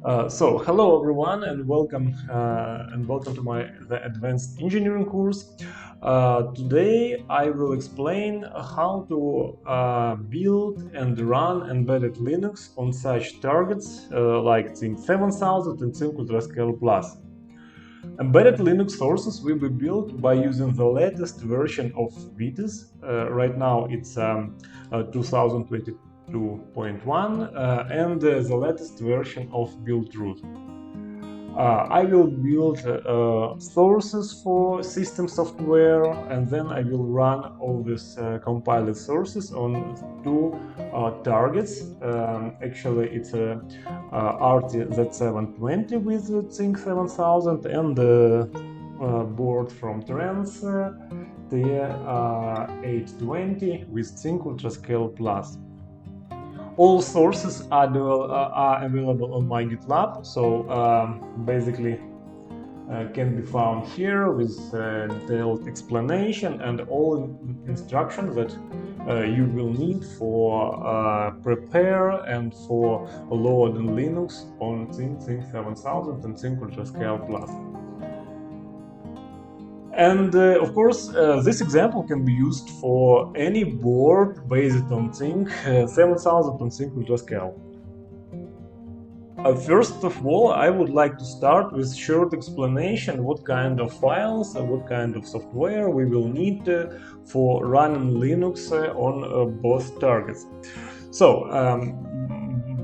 Hello everyone, and welcome to the advanced engineering course. Today I will explain how to build and run embedded Linux on such targets like Zynq 7000 and Zynq Ultrascale Plus. Embedded Linux sources will be built by using the latest version of Vitis. Right now it's 2022.1 and the latest version of Buildroot. I will build sources for system software, and then I will run all these compiled sources on two targets. Actually, it's a RTZ720 with Zynq 7000 and the board from Trends T820 with Zynq Ultrascale Plus. All sources are available on my GitLab, so basically can be found here with detailed explanation and all instructions that you will need for prepare and for load Linux on Zynq 7000 and Zynq Ultrascale Plus. And of course, this example can be used for any board based on Zynq 7000 and Zynq Ultrascale. First of all, I would like to start with short explanation what kind of files and what kind of software we will need for running Linux on both targets. So,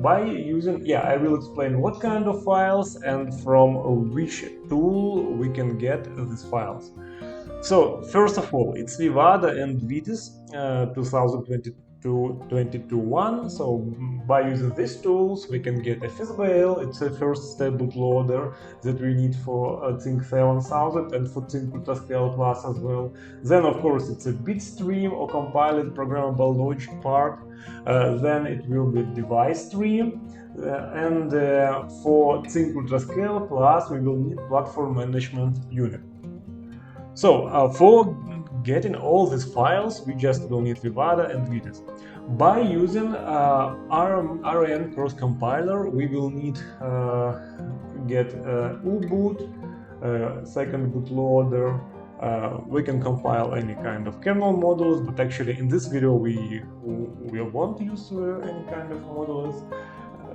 by using, I will explain what kind of files and from which tool we can get these files. So, first of all, it's Vivada and Vitis 2022-1. So, by using these tools, we can get a FSBL. It's a first step bootloader that we need for Zynq 7000 and for Zynq Ultrascale Plus as well. Then, of course, it's a bitstream or compiled programmable logic part. Then it will be device stream. And for Zynq Ultrascale Plus, we will need platform management unit. So for getting all these files, we just will need Vivada and Vitis. By using RN cross compiler, we will need get uboot, second bootloader. We can compile any kind of kernel modules, but actually in this video we won't use any kind of modules,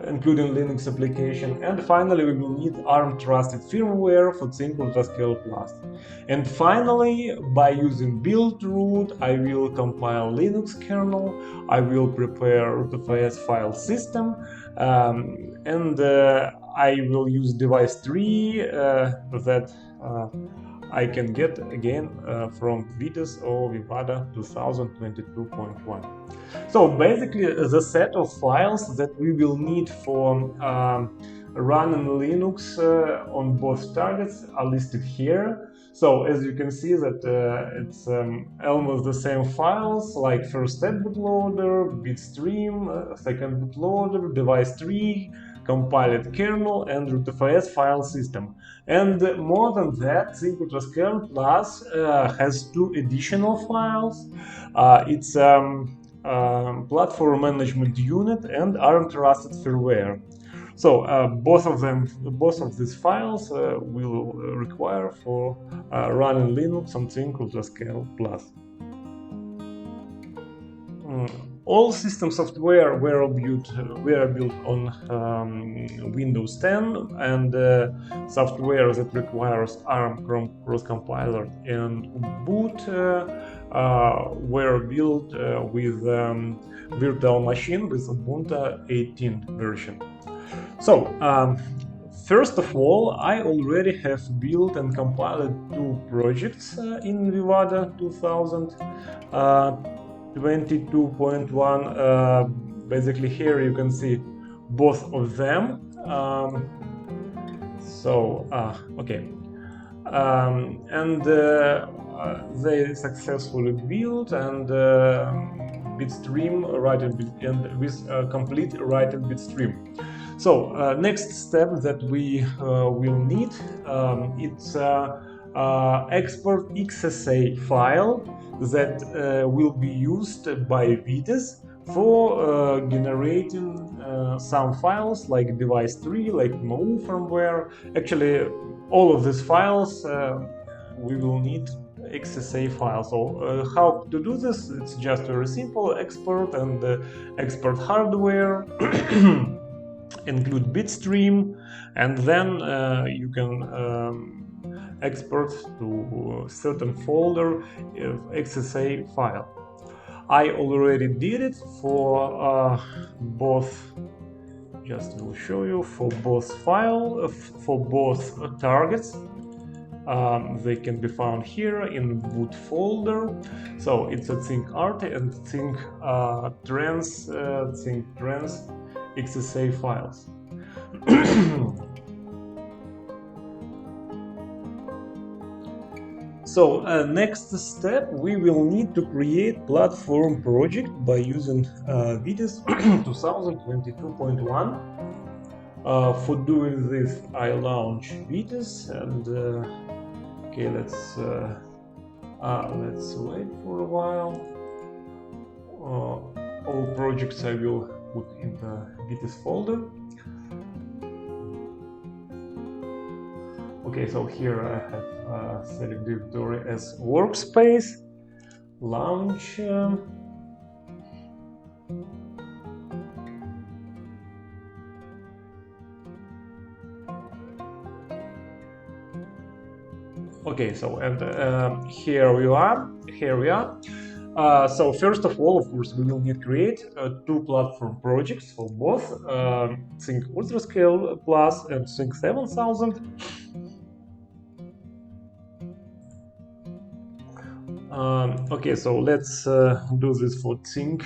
including Linux application. And finally, we will need ARM trusted firmware for Zynq Ultrascale Plus. And finally, by using Buildroot, I will compile Linux kernel, I will prepare rootfs file system, and I will use device tree that I can get again from Vitis or Vivada 2022.1. So basically the set of files that we will need for running Linux on both targets are listed here. So as you can see that it's almost the same files like first step bootloader, bitstream, second bootloader, device tree, compiled kernel and rootfs file system. And more than that, Zynq Ultrascale Plus has two additional files. It's platform management unit and ARM trusted firmware. So both of these files will require for running Linux on Zynq Ultrascale Plus. All system software were built on Windows 10, and software that requires ARM cross compiler and boot were built with virtual machine with Ubuntu 18 version. So first of all, I already have built and compiled two projects in Vivada 2022.1. Basically here you can see both of them. Okay, and they successfully built and bitstream writing and with complete writing bitstream. So next step that we will need, it's export XSA file that will be used by Vitis for generating some files like device tree, like no firmware. Actually, all of these files we will need XSA files. So how to do this? It's just very simple: export and export hardware, include bitstream, and then you can export to a certain folder of XSA file. I already did it for both. Just will show you for both for both targets. They can be found here in boot folder. So it's a Zynq Art and Zynq Trans XSA files. So next step, we will need to create platform project by using Vitis 2022.1. For doing this, I launch Vitis and okay, let's wait for a while. All projects I will put in the Vitis folder. Okay, so here I have select directory as workspace, launch. Okay, so and here we are. So first of all, of course, we will need to create two platform projects for both Zynq Ultrascale Plus and Zynq 7000. Okay, so let's do this for Zynq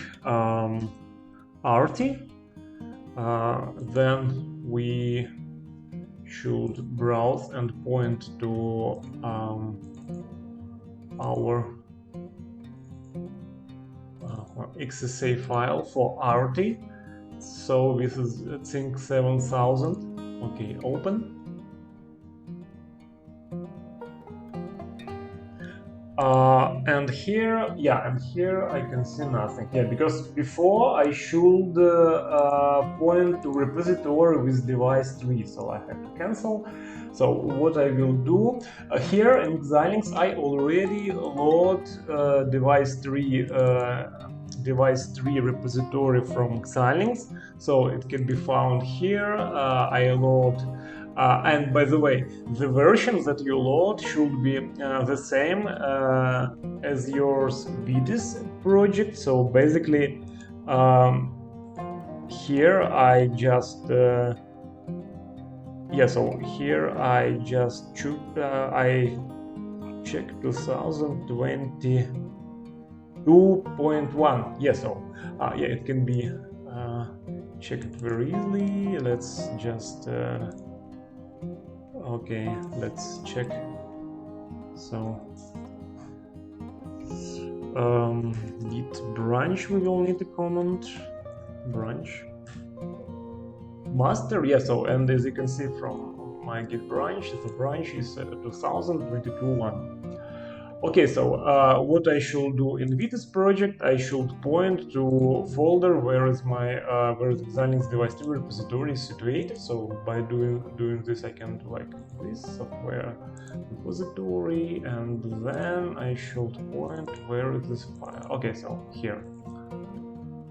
RT. Then we should browse and point to our XSA file for RT. So this is Zynq 7000. Okay, open. And here I can see nothing. Yeah, because before I should point to repository with device tree, so I have to cancel. So what I will do here in Xilinx, I already load device tree repository from Xilinx, so it can be found here. I load. And by the way, the version that you load should be the same as your Vitis project. So basically, here I just so here I just I check 2022.1. Yeah, so yeah, it can be checked very easily. Let's just okay, let's check. So git branch, we will need to comment branch master. Yeah, so and as you can see from my git branch, the branch is 2022.1. Okay, so what I should do in Vitis project, I should point to folder where is my where the Xilinx device tree repository is situated. So by doing this, I can do like this software repository, and then I should point where is this file. Okay, so here.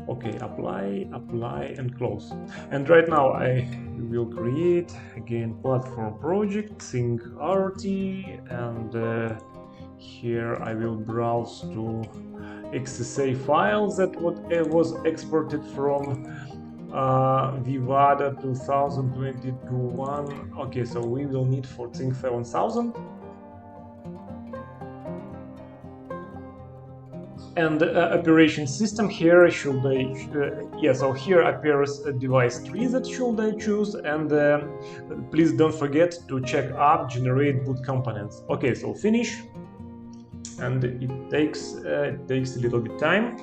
Okay, apply, and close. And right now I will create again platform project Zynq RT, and here I will browse to XSA files that was exported from Vivada 2022.1. Okay, so we will need for Zynq 7000. And operation system here should so here appears a device tree that should I choose, and please don't forget to check up generate boot components. Okay, so finish, and it takes a little bit time.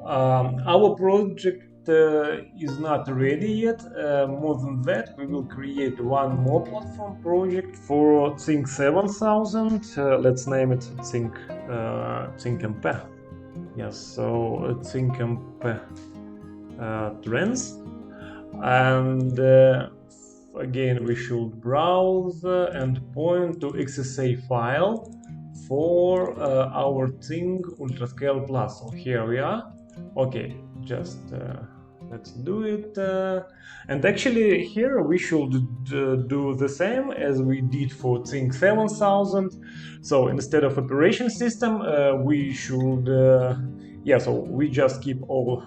Our project is not ready yet. More than that, we will create one more platform project for Zynq 7000. Let's name it Zynq MP. Yes, so Zynq trends, and again we should browse and point to XSA file for our Zynq Ultrascale Plus. So here we are. Okay, just let's do it. And actually here we should do the same as we did for Zynq 7000. So instead of operation system, we should yeah, so we just keep all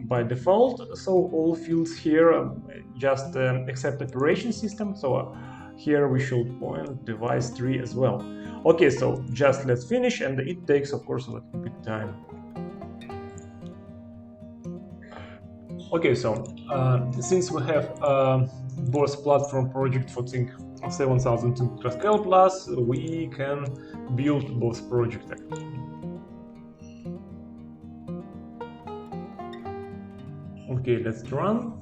by default. So all fields here just accept operation system. So here we should point device tree as well. Okay, so just let's finish, and it takes, of course, a little bit time. Okay, so since we have both platform project for Zynq 7000 Ultrascale Plus, we can build both projects. Okay, let's run.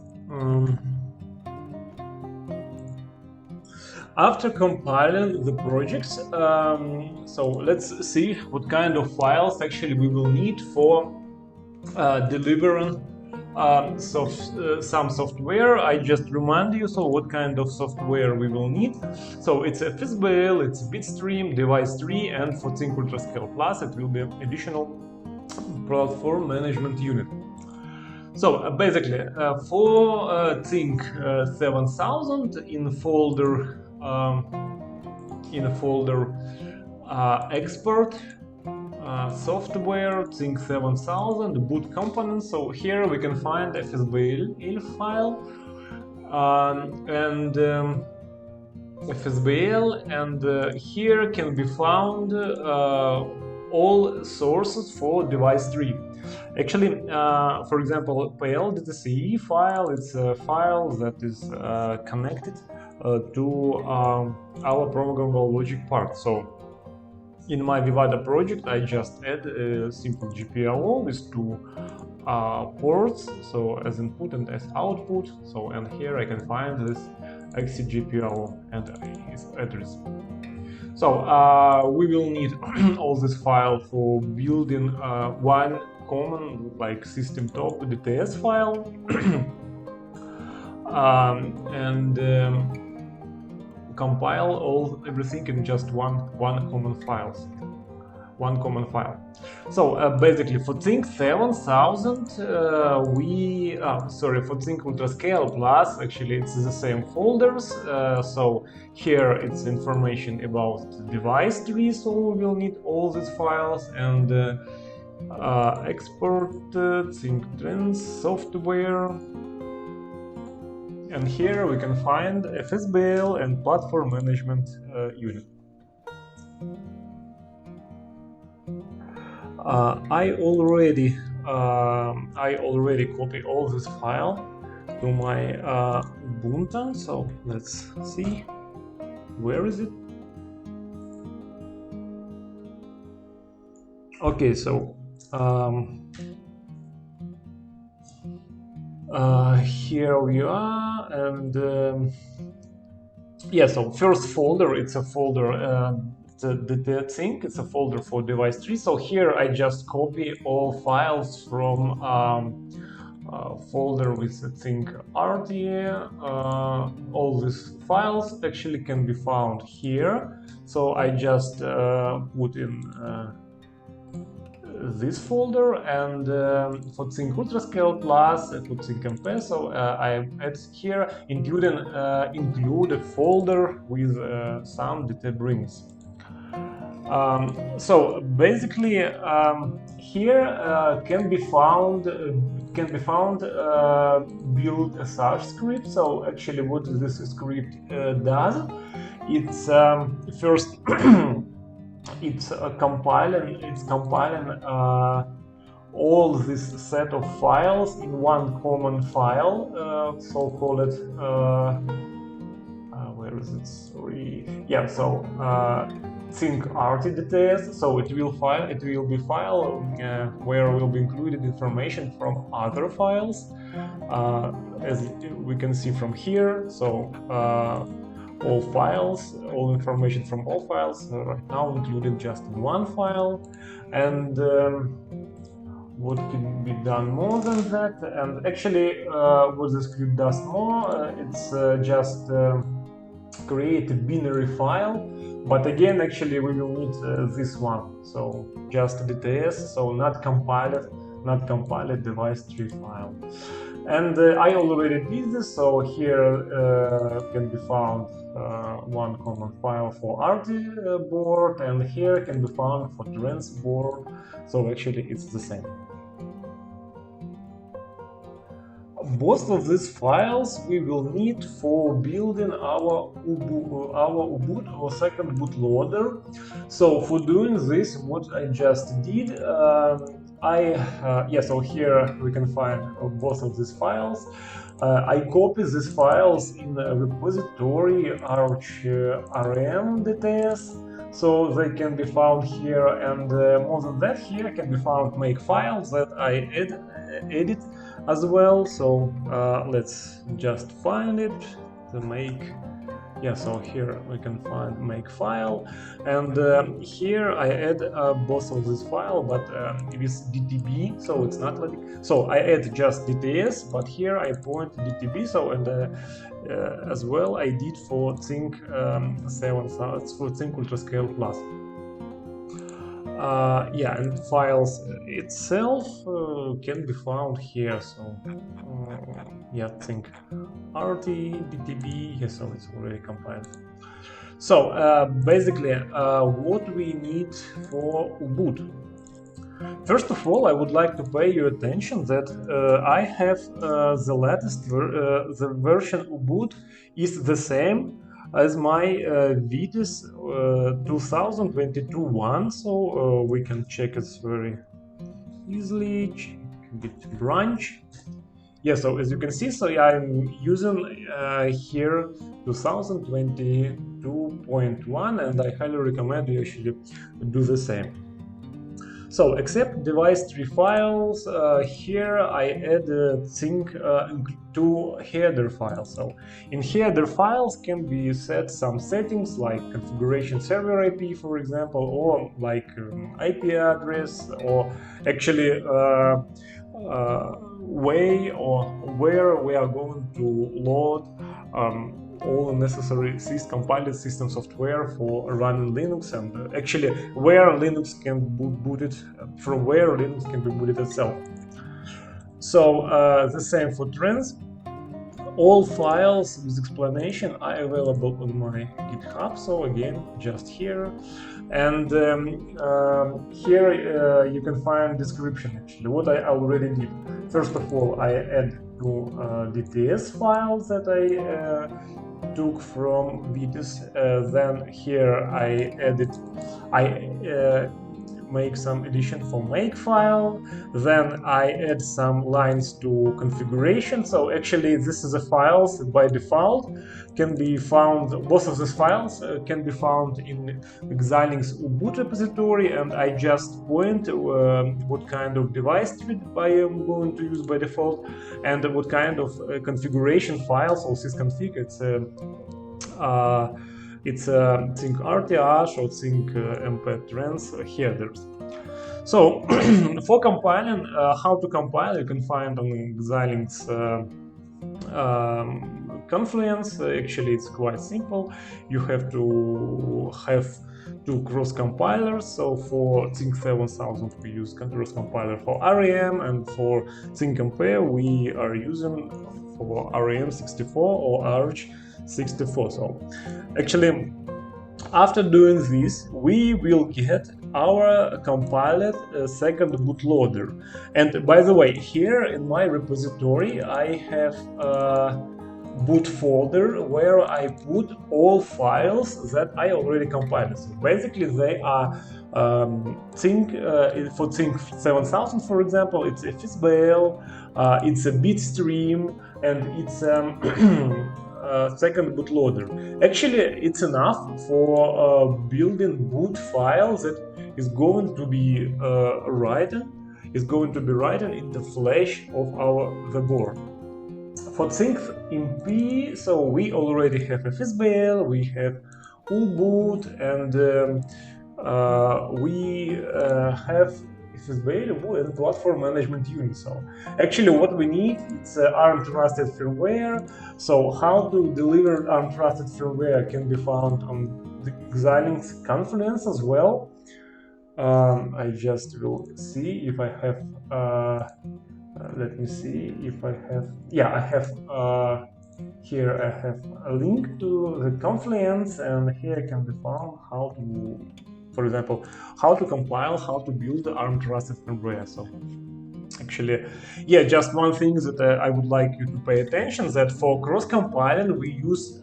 After compiling the projects, so let's see what kind of files actually we will need for delivering some software. I just remind you, so what kind of software we will need. So it's a FSBL, it's bitstream, device tree, and for Zynq Ultrascale Plus it will be additional platform management unit. So basically for Zynq 7000 in folder export software Zynq 7000 boot components. So here we can find FSBL file and FSBL, and here can be found all sources for device tree. Actually, for example, PL.dtce file, it's a file that is connected to our programmable logic part. So in my Vivada project, I just add a simple GPIO with two ports, so as input and as output. So, and here I can find this exit GPIO and its address. So we will need all this file for building one common like system top DTS file and compile everything in just one common file. So basically for Zynq 7000 for Zynq Ultrascale Plus, actually it's the same folders. So here it's information about device tree, so we will need all these files, and export Zynq trends software. And here we can find FSBL and platform management unit. I already copy all this file to my Ubuntu. So let's see, where is it? Okay, so here we are, and yeah, so first folder, it's a folder the Zynq, it's a folder for device tree. So here I just copy all files from folder with Zynq RTA. All these files actually can be found here. So I just put in this folder, and for Zynq Ultrascale Plus, I put Zynq MP. So I add here, include a folder with some DT brings. So basically here can be found build a SASH script. So actually what this script does, it's first it's compiling all this set of files in one common file, so call it where is it? Sorry, yeah. So Zynq RT-DTS. So it will be file where will be included information from other files, as we can see from here. So all files, all information from all files right now included just in one file, and what can be done more than that. And actually, what the script does more, it's just create a binary file. But again, actually, we will need this one. So just DTS, so not compiled device tree file. And I already did this, so here can be found one common file for RT board, and here can be found for trans board, so actually it's the same. Both of these files we will need for building our Ubuntu or second bootloader. So for doing this, what I just did, so here we can find both of these files. I copy these files in a repository arch rm dts, so they can be found here, and more than that, here can be found make files that I edit as well. So let's just find it, the make. So here we can find make file, and here I add both of this file, but with DTB, so it's not like, so I add just DTS, but here I point DTB, so, and as well I did for Zynq 7000, for Zynq Ultrascale Plus. And files itself can be found here. So Zynq RT DTB, so it's already compiled. So basically, what we need for Ubuntu. First of all, I would like to pay your attention that I have the latest the version Ubuntu is the same as my Vitis 2022 one, so we can check it very easily. Git branch. So as you can see, so I'm using here 2022.1, and I highly recommend you actually do the same. So except device tree files, here I added Zynq to header files. So in header files can be set some settings like configuration server IP, for example, or like IP address, or actually way or where we are going to load all the necessary compiled system software for running Linux, and actually where Linux can boot it, from where Linux can be booted itself. So the same for trans. All files with explanation are available on my GitHub, so again, just here. And here you can find description, actually, what I already did. First of all, I add two DTS files that I took from Vitis. Then here I make some addition for make file. Then I add some lines to configuration. So actually this is a files by default can be found, both of these files can be found in Xilinx Ubuntu repository, and I just point what kind of device I am going to use by default, and what kind of configuration files, or sysconfig. It's Zynq RTH or Zynq MP trans headers. So for compiling, how to compile, you can find on Xilinx Confluence. Actually, it's quite simple. You have to have two cross compilers. So for Zynq 7000 we use cross compiler for RAM, and for Zynq MP we are using for RAM 64 or Arch 64. So actually, after doing this, we will get our compiled second bootloader. And by the way, here in my repository I have a boot folder where I put all files that I already compiled. So basically they are Zynq, for Zynq 7000, for example, it's a FSBL, it's a bitstream, and it's second bootloader. Actually, it's enough for building boot files that is going to be written in the flash of the board. For Zynq MP, so we already have FSBL, we have Uboot, and we have it is available in platform management unit. So actually what we need is ARM trusted firmware. So how to deliver ARM trusted firmware can be found on the Xilinx Confluence as well. I just will see if I have let me see if I have, yeah, I have here I have a link to the Confluence, and here can be found how to, for example, how to compile, how to build the ARM trusted firmware. So actually, yeah, just one thing that I would like you to pay attention, that for cross-compiling we use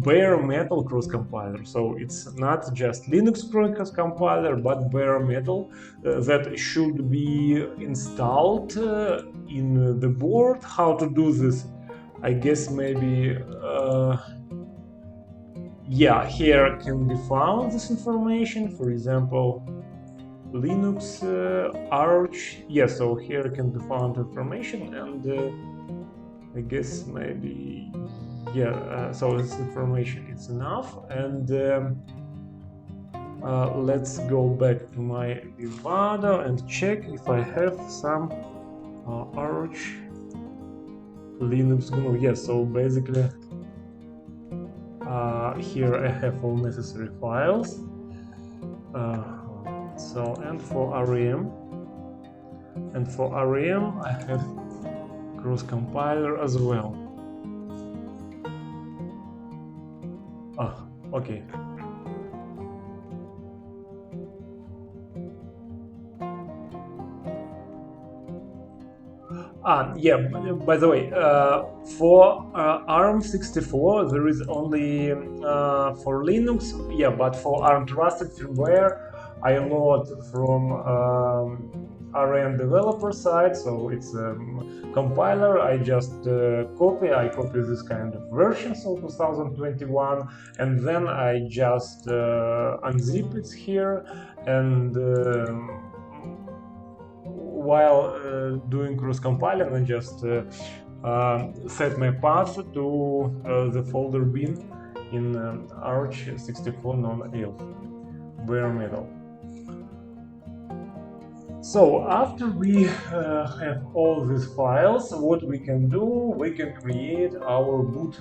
bare metal cross-compiler. So it's not just Linux cross-compiler, but bare metal that should be installed in the board. How to do this? I guess maybe yeah, here can be found this information. For example, Linux Arch. Yeah, so here can be found information, and I guess maybe, yeah, so this information is enough. And let's go back to my Vivado and check if I have some Arch Linux GNU. Yes, so basically here I have all necessary files. So, and for RAM, I have cross compiler as well. Okay. Yeah, by the way, for ARM64 there is only for Linux, yeah, but for ARM trusted firmware I load from RM developer side, so it's a compiler. I just copy this kind of version, so 2021, and then I just unzip it here, and while doing cross compiling, I just set my path to the folder bin in Arch64 non-ELF bare metal. So after we have all these files, what we can do, we can create our boot.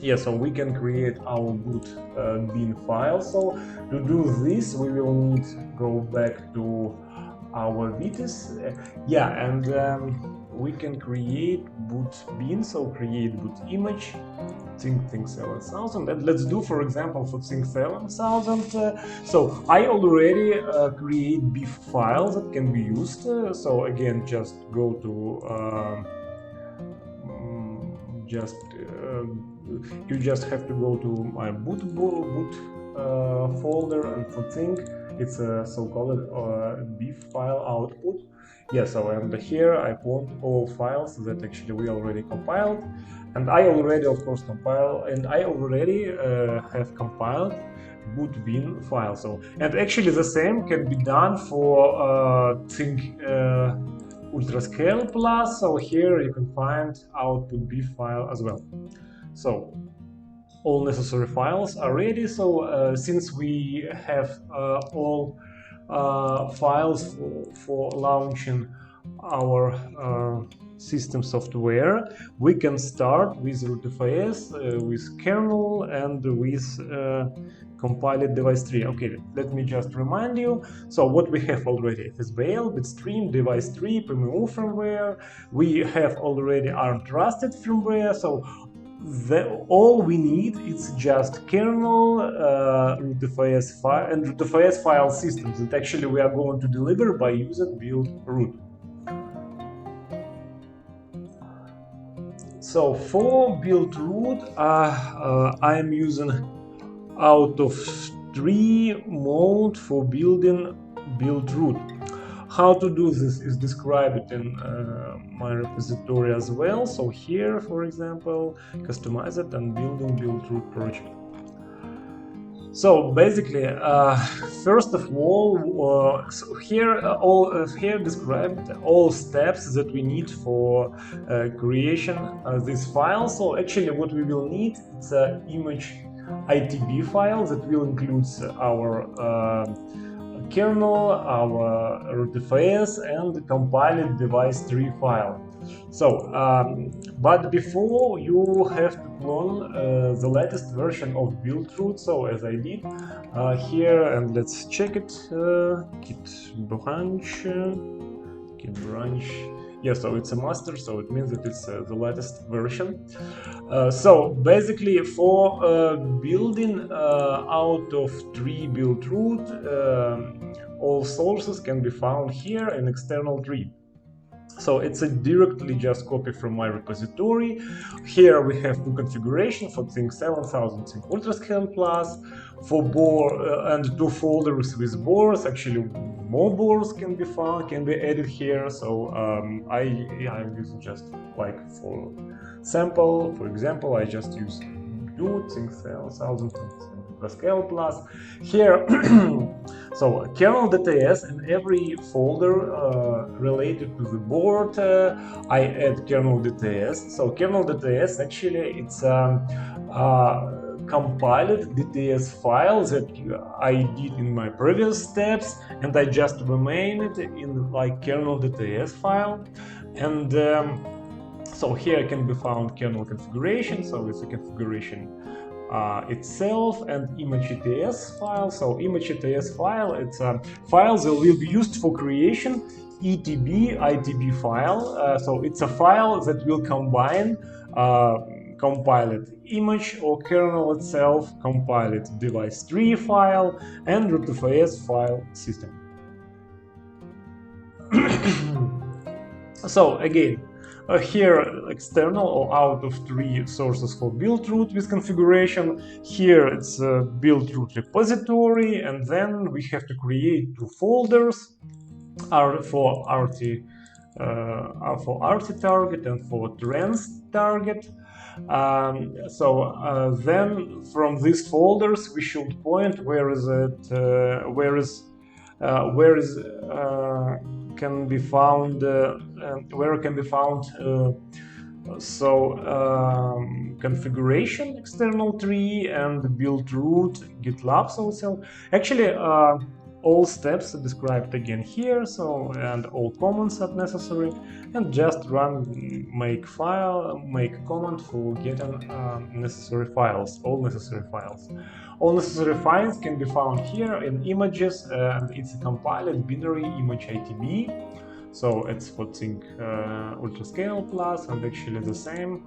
Yeah, so we can create our boot bin file. So to do this, we will need to go back to our Vitis. Yeah, and we can create boot bin. So create boot image, Zynq 7000, and let's do, for example, for Zynq 7000. So I already create BIF files that can be used. So again, just go to you just have to go to my boot folder, and for Zynq it's a so-called BIF file output. Yeah, so and here I want all files that actually we already compiled, and I already, of course, have compiled boot bin file. So, and actually the same can be done for Zynq Ultrascale Plus. So here you can find output BIF file as well. So all necessary files are ready. So since we have all files for launching our system software, we can start with rootfs, with kernel, and with compiled device tree. Okay, let me just remind you. So what we have already: FSBL, bitstream, device tree, PMU firmware. We have already ARM trusted firmware. So all we need is just kernel, rootfs file, and rootfs file systems that actually we are going to deliver by using Buildroot. So for Buildroot, I am using out of 3 mode for building Buildroot. How to do this is described in my repository as well. So here, for example, customize it and building Buildroot project. So basically, first of all, so here here described all steps that we need for creation of this file. So actually, what we will need is an image ITB file that will include our kernel, our rootfs, and compiled device3 file. So, but before you have to clone the latest version of Buildroot. So as I did here, and let's check it. Git branch. Yeah, so it's a master, so it means that it's the latest version. So basically, for building out of tree Buildroot, all sources can be found here in external tree. So it's a directly just copy from my repository. Here we have two configurations for Zynq 7000, Zynq Ultrascale Plus, for bore and two folders with bores. Actually, more bores can be found, can be added here. So I'm using just like for sample. For example, I just use Buildroot, Zynq 7000, Ultrascale Plus. Here. So kernel DTS in every folder related to the board, I add kernel DTS. So kernel DTS actually it's a compiled DTS file that I did in my previous steps, and I just remain it in like kernel DTS file. And so here can be found kernel configuration. So it's a configuration itself and image ETS file. So image ETS file, it's a file that will be used for creation ETB ITB file. So it's a file that will combine compiled image or kernel itself, compiled device3 file, and rootfs file system. So again, here external or out of tree sources for Buildroot with configuration. Here it's a Buildroot repository, and then we have to create two folders for RT target and for trans target. Then from these folders we should point where can be found configuration external tree and Buildroot GitLab. So actually all steps are described again here, so and all commands are necessary, and just run make command for getting necessary files, all necessary files. All necessary files can be found here in images, and it's a compiled binary image ITB. So it's for Zynq Ultrascale Plus, and actually the same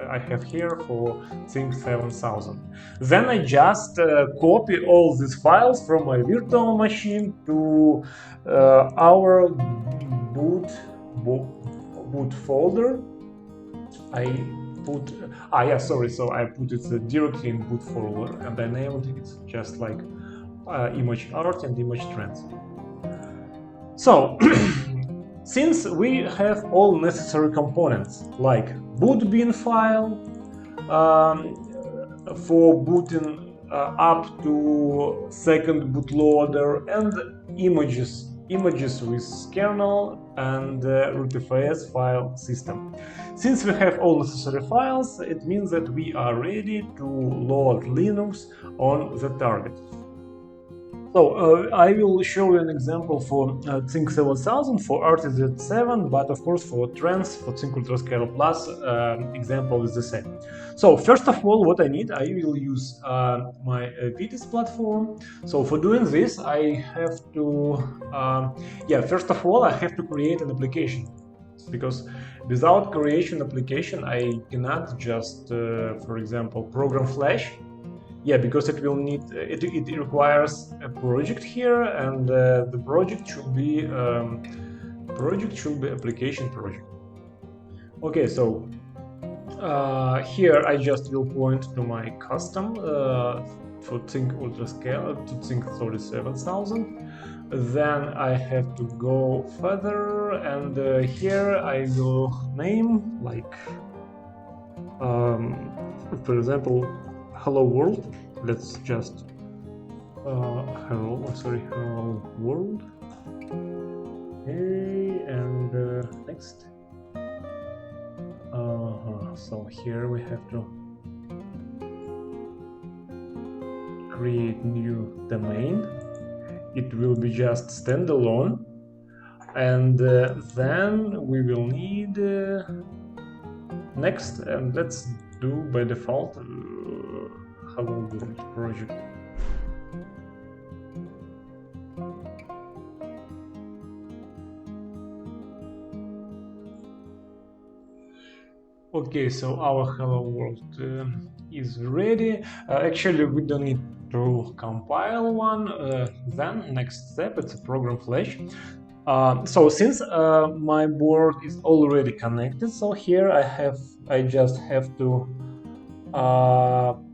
I have here for Zynq 7000. Then I just copy all these files from my virtual machine to our boot folder. I put so I put it directly in boot folder, and I named it just like image art and image trends. So, since we have all necessary components like boot bin file for booting up to second bootloader, and images with kernel and rootfs file system. Since we have all necessary files, it means that we are ready to load Linux on the target. So I will show you an example for Zynq 7000 for RTZ7, but of course for trends, for Zynq Ultrascale Plus, example is the same. So first of all, what I need, I will use my Vitis platform. So for doing this, I have to, first of all, I have to create an application, because without creation application, I cannot just, for example, program Flash. Yeah, because it will need it requires a project here, and the project should be application project. Okay, so here I just will point to my custom for Zynq Ultrascale to Zynq 37000. Then I have to go further, and here I will name like for example, hello world. Let's just hello world. Okay, and next. So here we have to create new domain. it will be just standalone, and then we will need next, and let's do by default Hello World project. Okay, so our Hello World is ready. Actually, we don't need to compile one. Then next step, it's a program flash. So since my board is already connected, so here I just have to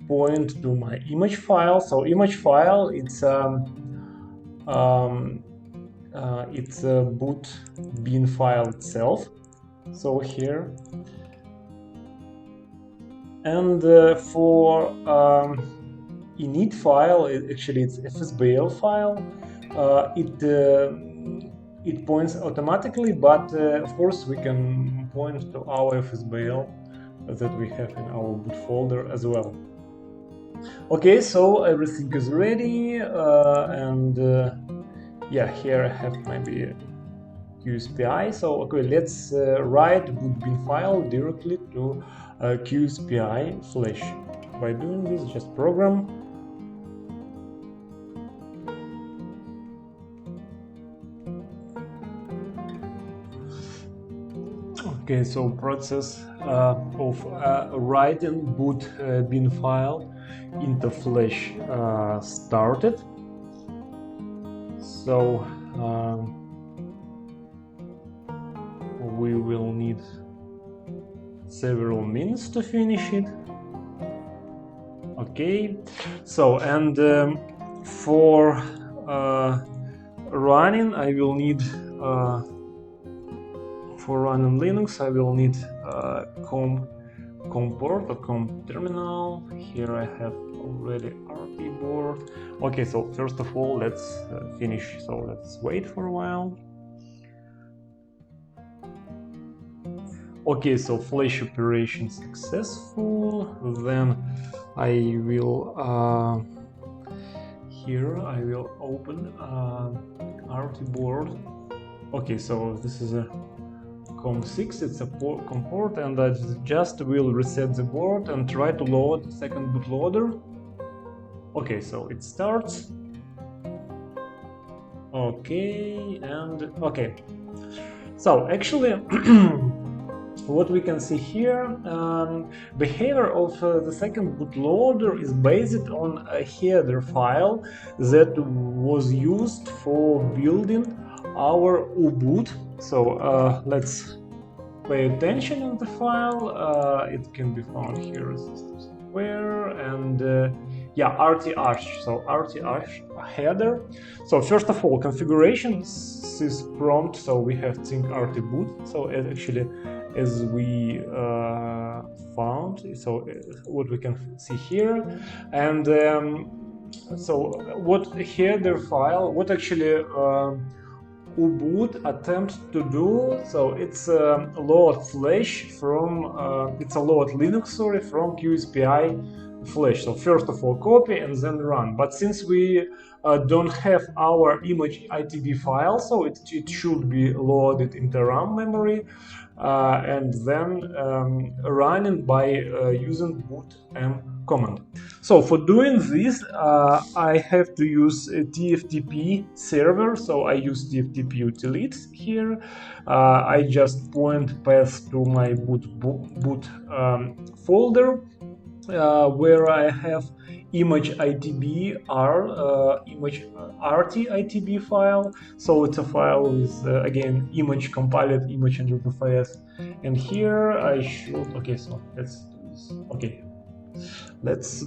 point to my image file. So image file, it's a boot bin file itself. So here. And for init file, actually it's FSBL file. It points automatically, but of course we can point to our FSBL that we have in our boot folder as well. Okay, so everything is ready, and yeah, here I have maybe QSPI. So okay, let's write boot bin file directly to QSPI flash. By doing this, just program. Okay, so process of writing boot bin file into flash started. So we will need several minutes to finish it. Okay, so and for running, I will need for running Linux, I will need COM port or COM terminal. Here I have already RT board. Okay, so first of all, let's finish. So let's wait for a while. Okay, so flash operation successful. Then I will here I will open RT board. Okay, so this is a COM6, it's a COM port, and I just will reset the board and try to load the second bootloader. Okay, so it starts. Okay, and okay. So actually, what we can see here, behavior of the second bootloader is based on a header file that was used for building our U-boot. So let's pay attention in the file. It can be found here somewhere, and yeah, RTH. So RTH header. So first of all, configuration sys prompt. So we have Zynq RT boot. So actually, as we found, so what we can see here, and so what header file, what actually U-boot attempt to do, so it's a load flash from it's a load Linux, sorry, from QSPI flash. So first of all copy and then run, but since we don't have our image ITB file, so it should be loaded into RAM memory and then running by using boot m command. So for doing this, I have to use a TFTP server. So I use TFTP utilities here. I just point path to my boot folder where I have image ITB image RT ITB file. So it's a file with again image compiled image and UTF-8, and here I should, okay, so let's do this. Okay, let's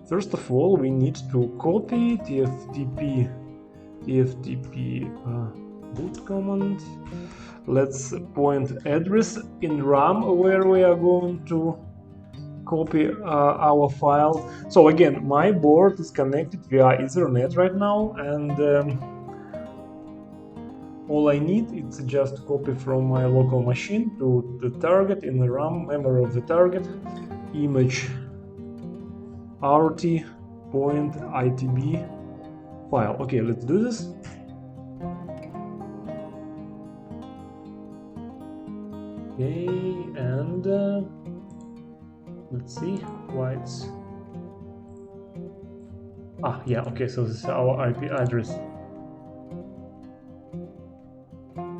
first of all we need to copy TFTP boot command. Let's point address in RAM where we are going to copy our file. So again, my board is connected via Ethernet right now, and all I need is just copy from my local machine to the target in the RAM memory of the target, image RT point ITB file. Okay, let's do this. Okay, and let's see why it's... yeah, okay, so this is our IP address.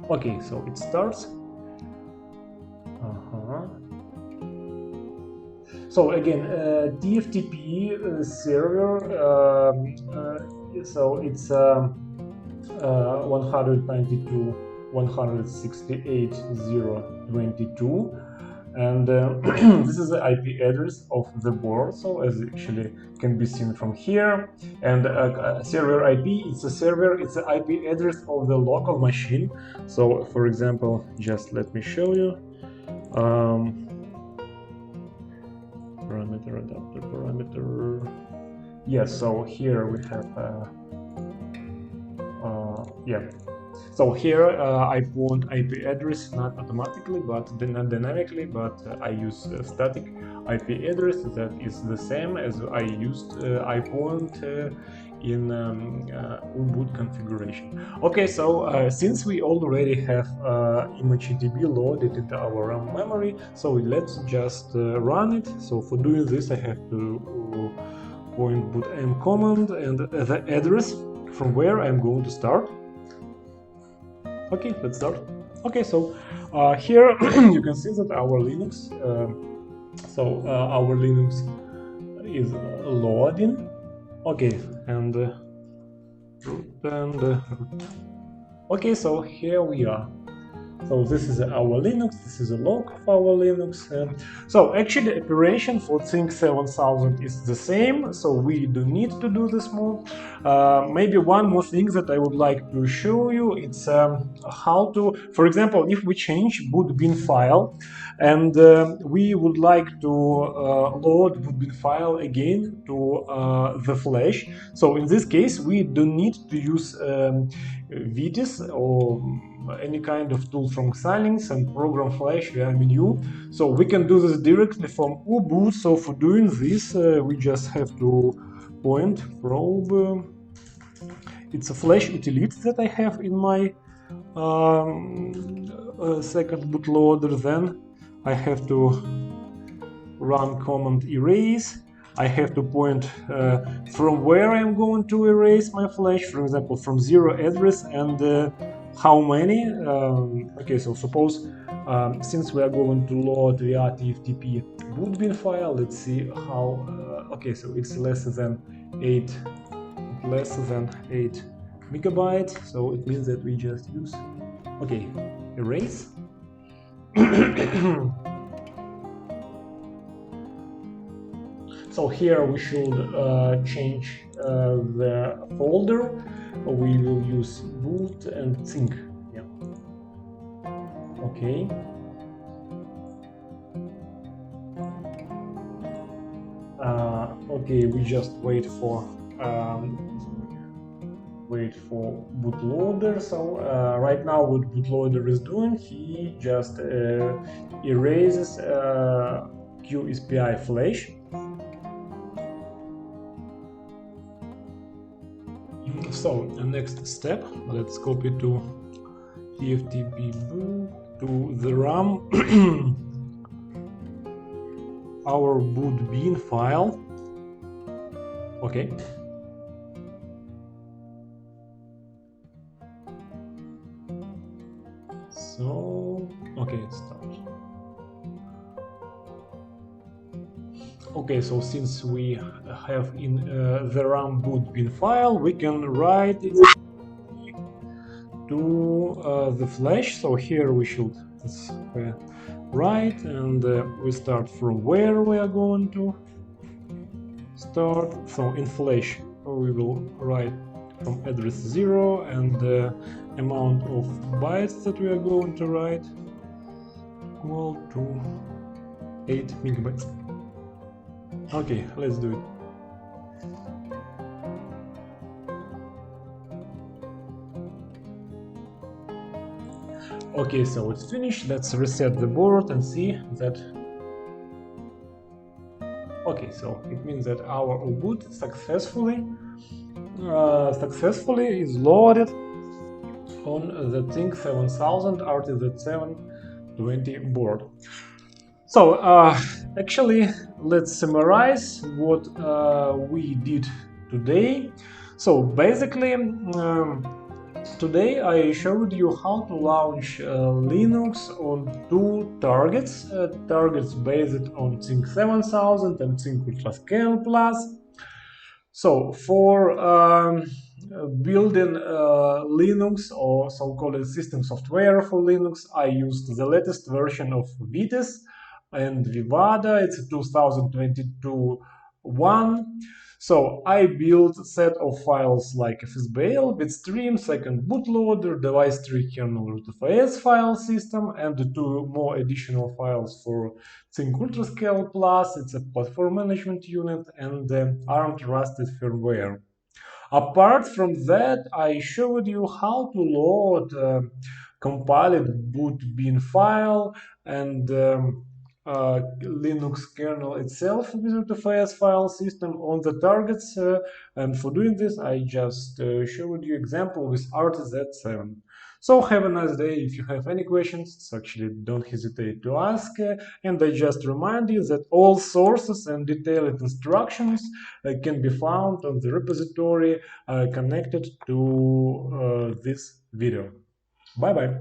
Okay, so it starts. So again, TFTP server, so it's 192.168.0.22, and this is the IP address of the board, so as actually can be seen from here. And server IP, it's the IP address of the local machine. So for example, just let me show you. Parameter adapter parameter. Yes, so here we have so here I point IP address not automatically but not dynamically, but I use static IP address that is the same as I used I point in boot configuration. Okay, so since we already have ImageDB loaded into our RAM memory, so let's just run it. So for doing this, I have to point boot m command and the address from where I'm going to start. Okay, let's start. Okay, so here you can see that our Linux, our Linux is loading. Okay, and okay, so here we are. So this is our Linux, this is a log of our Linux. So actually operation for Zynq 7000 is the same, so we don't need to do this more. Maybe one more thing that I would like to show you, it's how to, for example, if we change boot bin file and we would like to load boot bin file again to the flash. So in this case, we don't need to use Vitis or any kind of tool from Xilinx and program flash via menu. So we can do this directly from boot. So for doing this, we just have to point probe. It's a flash utility that I have in my second bootloader. Then I have to run command erase. I have to point from where I'm going to erase my flash, for example, from 0 address and how many. Okay, so suppose since we are going to load via TFTP boot bin file, let's see how. Okay, so it's less than 8 megabytes. So it means that we just use erase. So here we should change the folder. We will use boot and Zynq. Yeah. Okay. Okay, we just wait for bootloader. So right now what bootloader is doing, he just erases QSPI flash. So the next step, let's copy to TFTP boot to the RAM our boot bin file. Okay. So okay, it starts. Okay, so since we have in the RAM boot bin file, we can write it to the flash. So here we should write, and we start from where we are going to start. So in flash we will write from address 0 and the amount of bytes that we are going to write equal to 8 megabytes. Okay, let's do it. Okay, so it's finished. Let's reset the board and see that. Okay, so it means that our boot successfully successfully is loaded on the Zynq 7000 RTZ720 board. So actually, let's summarize what we did today. So basically, today I showed you how to launch Linux on two targets based on Zynq 7000 and Zynq Ultrascale Plus. So for building Linux or so-called system software for Linux, I used the latest version of Vitis and Vivada. It's 2022 one. So I built a set of files like FSBL, bitstream, second bootloader, device tree kernel rootfs file system, and two more additional files for Zynq Ultrascale Plus. It's a platform management unit and ARM trusted firmware. Apart from that, I showed you how to load compiled boot bin file and Linux kernel itself with the FS file system on the targets. And for doing this, I just showed you example with RTZ7. So have a nice day. If you have any questions, actually don't hesitate to ask. And I just remind you that all sources and detailed instructions can be found on the repository connected to this video. Bye bye.